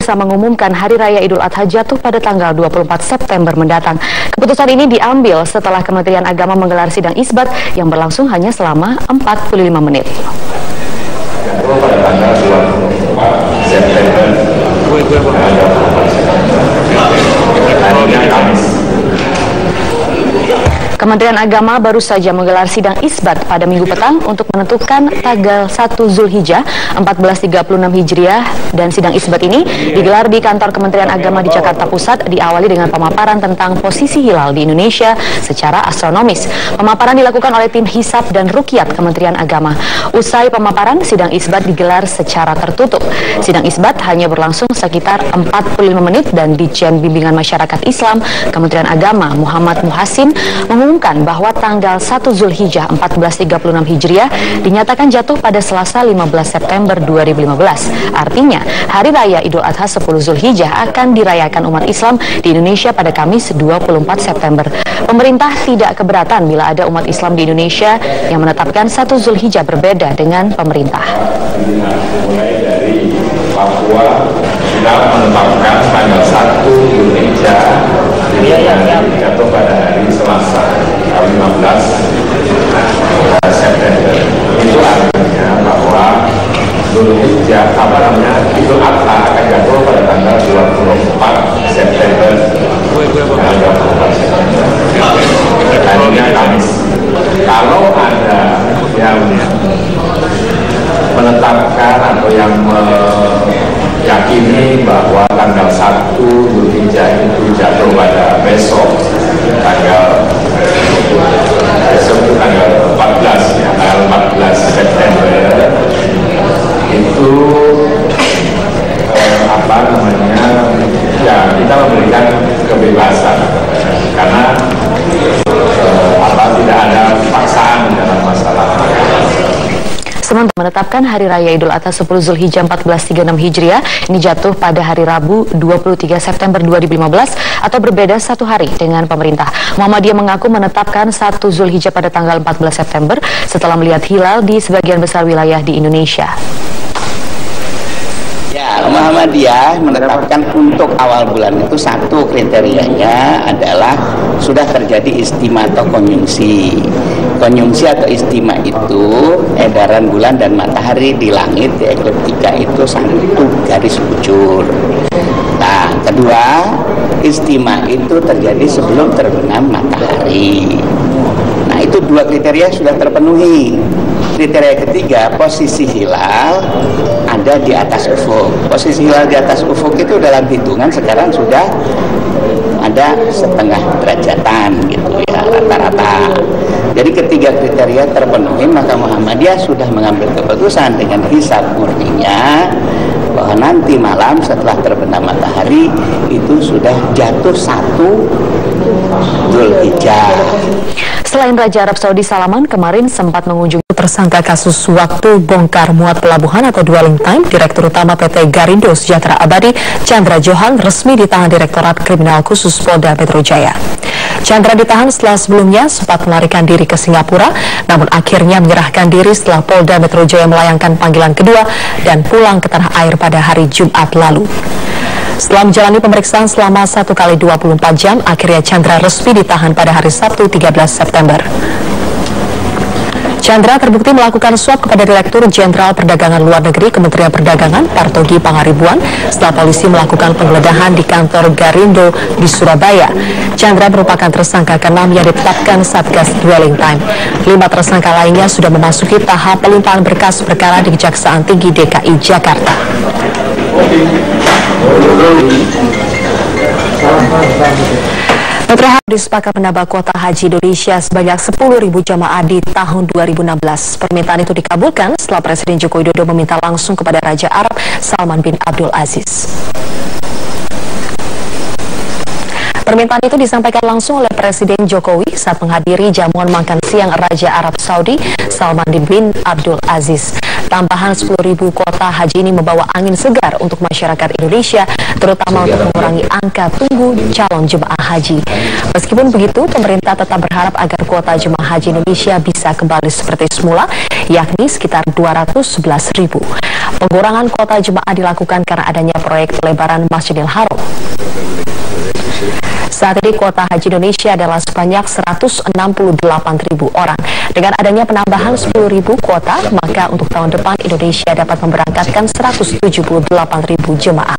bisa mengumumkan Hari Raya Idul Adha jatuh pada tanggal 24 September mendatang. Keputusan ini diambil setelah Kementerian Agama menggelar sidang isbat yang berlangsung hanya selama 45 menit. Jatuh pada tanggal 24 September. Harinya Kamis. Kementerian Agama baru saja menggelar sidang isbat pada Minggu petang untuk menentukan tanggal 1 Zulhijjah 1436 Hijriah, dan sidang isbat ini digelar di kantor Kementerian Agama di Jakarta Pusat, diawali dengan pemaparan tentang posisi hilal di Indonesia secara astronomis. Pemaparan dilakukan oleh tim hisab dan ruqyat Kementerian Agama. Usai pemaparan, sidang isbat digelar secara tertutup. Sidang isbat hanya berlangsung sekitar 45 menit dan Ditjen Bimbingan Masyarakat Islam Kementerian Agama Muhammad Muhassin mengumumkan bahwa tanggal 1 Zulhijjah 1436 Hijriah dinyatakan jatuh pada Selasa 15 September 2015. Artinya, Hari Raya Idul Adha 10 Zulhijjah akan dirayakan umat Islam di Indonesia pada Kamis 24 September. Pemerintah tidak keberatan bila ada umat Islam di Indonesia yang menetapkan 1 Zulhijjah berbeda dengan pemerintah. Mulai dari Papua sudah menetapkan tanggal 1 Zulhijjah jatuh pada hari Selasa 15 September. Itu artinya bahwa Zulhijjah Idul Adha akan jatuh pada tanggal 24 September. Harinya Kamis. Kalau ada yang menetapkan atau yang meyakini bahwa tanggal 1 Zulhijjah itu jatuh pada besok tanggal 14 ya, tanggal 14 September itu ya kita memberikan kebebasan karena tidak ada paksaan dalam masalah. Sementara menetapkan Hari Raya Idul Adha 10 Zulhijjah 1436 Hijriah ini jatuh pada hari Rabu 23 September 2015 atau berbeda satu hari dengan pemerintah. Muhammadiyah mengaku menetapkan 1 Zulhijjah pada tanggal 14 September setelah melihat hilal di sebagian besar wilayah di Indonesia. Ya, Muhammadiyah menetapkan untuk awal bulan itu satu kriterianya adalah sudah terjadi istima atau konjungsi. Konjungsi atau istima itu edaran bulan dan matahari di langit di ekliptika itu satu garis bujur. Nah, kedua, istima itu terjadi sebelum terbenam matahari. Nah, itu dua kriteria sudah terpenuhi. Kriteria ketiga, posisi hilal ada di atas ufuk. Posisi hilal di atas ufuk itu dalam hitungan sekarang sudah ada setengah derajatan gitu ya, rata-rata. Jadi ketiga kriteria terpenuhi, maka Muhammadiyah sudah mengambil keputusan dengan hisab murninya bahwa nanti malam setelah terbenam matahari itu sudah jatuh 1 Zulhijjah. Selain Raja Arab Saudi Salman kemarin sempat mengunjungi tersangka kasus waktu bongkar muat pelabuhan atau dwelling time, Direktur Utama PT Garindo Sejahtera Abadi, Chandra Johan, resmi ditahan Direktorat Kriminal Khusus Polda Metro Jaya. Chandra ditahan setelah sebelumnya sempat melarikan diri ke Singapura, namun akhirnya menyerahkan diri setelah Polda Metro Jaya melayangkan panggilan kedua dan pulang ke tanah air pada hari Jumat lalu. Setelah menjalani pemeriksaan selama 1 kali 24 jam, akhirnya Chandra resmi ditahan pada hari Sabtu 13 September. Chandra terbukti melakukan suap kepada Direktur Jenderal Perdagangan Luar Negeri Kementerian Perdagangan Partogi Pangaribuan setelah polisi melakukan penggeledahan di kantor Garindo di Surabaya. Chandra merupakan tersangka ke-6 yang ditetapkan Satgas Dwelling Time. 5 tersangka lainnya sudah memasuki tahap pelimpahan berkas perkara di Kejaksaan Tinggi DKI Jakarta. Menteri Haji disepakati menambah kuota haji Indonesia sebanyak 10.000 jamaah di tahun 2016. Permintaan itu dikabulkan setelah Presiden Joko Widodo meminta langsung kepada Raja Arab Salman bin Abdul Aziz. Permintaan itu disampaikan langsung oleh Presiden Jokowi saat menghadiri jamuan makan siang Raja Arab Saudi Salman bin Abdul Aziz. Tambahan 10.000 kuota haji ini membawa angin segar untuk masyarakat Indonesia, terutama untuk mengurangi angka tunggu calon jemaah haji. Meskipun begitu, pemerintah tetap berharap agar kuota jemaah haji Indonesia bisa kembali seperti semula, yakni sekitar 211.000. Pengurangan kuota jemaah dilakukan karena adanya proyek pelebaran Masjidil Haram. Saat ini kuota haji Indonesia adalah sebanyak 168.000 orang. Dengan adanya penambahan 10.000 kuota, maka untuk tahun depan Indonesia dapat memberangkatkan 178.000 jemaah.